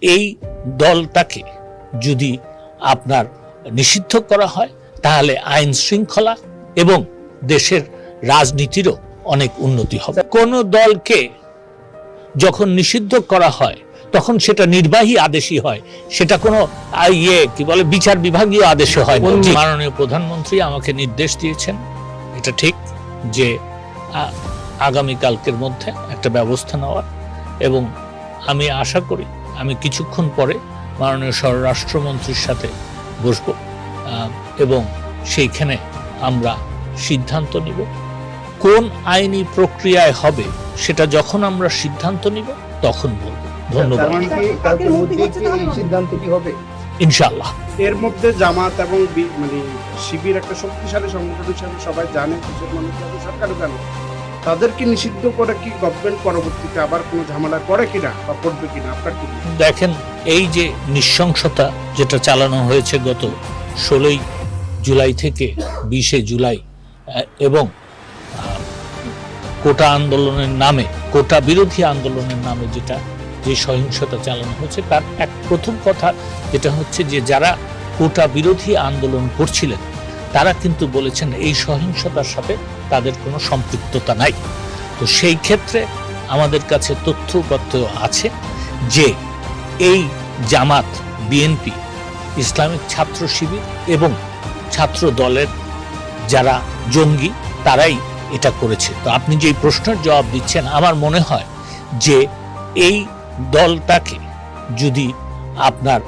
এই দলটাকে যদি আপনার নিষিদ্ধ করা হয় তাহলে আইন শৃঙ্খলা এবং দেশের রাজনীতিরও অনেক উন্নতি হবে। কোন দলকে যখন নিষিদ্ধ করা হয় তখন সেটা নির্বাহী আদেশই হয়, সেটা কোনো বিচার বিভাগীয় আদেশে হয় না। মাননীয় প্রধানমন্ত্রী আমাকে নির্দেশ দিয়েছেন, এটা ঠিক যে আগামীকালকের মধ্যে একটা ব্যবস্থা নেওয়ার, এবং আমি আশা করি আমি কিছুক্ষণ পরে মাননীয় স্বরাষ্ট্রমন্ত্রীর সাথে বসব এবং সেইখানে আমরা সিদ্ধান্ত নিব কোন আইনি প্রক্রিয়ায় হবে, সেটা যখন আমরা সিদ্ধান্ত নিব তখন বলবো। ধন্যবাদ। ইনশাআল্লাহ এর মধ্যে জামাত এবং শিবির একটা শক্তিশালী সংগঠন হিসাবে সবাই জানে, সরকারও জানে, তাদেরকে নিষিদ্ধ করে কি গভর্নমেন্ট পরবর্তীতে আবার কোনো ঝামেলা করে কিনা বা করবে কিনা আপনার কি? দেখেন, এই যে নৃশংসতা যেটা চালানো হয়েছে গত 16 জুলাই থেকে 20 জুলাই এবং কোটা আন্দোলনের নামে, কোটা বিরোধী আন্দোলনের নামে যে সহিংসতা চালানো হয়েছে, তার প্রথম কথা যেটা হচ্ছে যে যারা কোটা বিরোধী আন্দোলন করছিলেন তারা কিন্তু বলেছেন এই সহিংসতার সাথে তাদের কোনো সম্পৃক্ততা নাই। তো সেই ক্ষেত্রে আমাদের কাছে তথ্য আছে যে এই জামাত, বিএনপি, ইসলামিক ছাত্র শিবির এবং ছাত্র দলের যারা জঙ্গি তারাই এটা করেছে। তো আপনি যে প্রশ্নের জবাব দিচ্ছেন, আমার মনে হয় যে এই দলটাকে যদি আপনার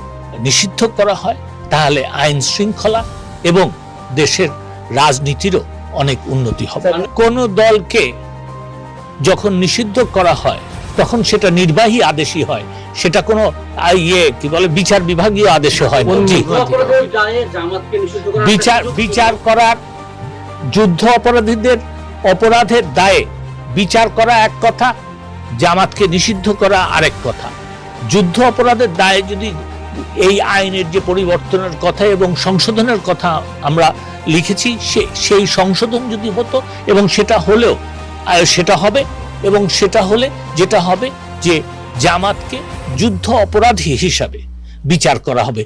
নিষিদ্ধ করা হয় তাহলে আইন শৃঙ্খলা এবং দেশের রাজনীতিরও অনেক উন্নতি হবে। কোন দলকে যখন নিষিদ্ধ করা হয় তখন সেটা নির্বাহী আদেশই হয়, সেটা কোনো বিচার বিভাগীয় আদেশে হয় না। বিচার করার, যুদ্ধ অপরাধীদের অপরাধের দায়ে বিচার করা এক কথা, জামাতকে নিষিদ্ধ করা আরেক কথা। যুদ্ধ অপরাধের দায়ে যদি এই আইনের যে পরিবর্তনের কথা এবং সংশোধনের কথা আমরা লিখেছি, সেই সংশোধন যদি হতো এবং সেটা হলেও সেটা হবে, এবং সেটা হলে যেটা হবে যে জামাতকে যুদ্ধ অপরাধী হিসাবে বিচার করা হবে।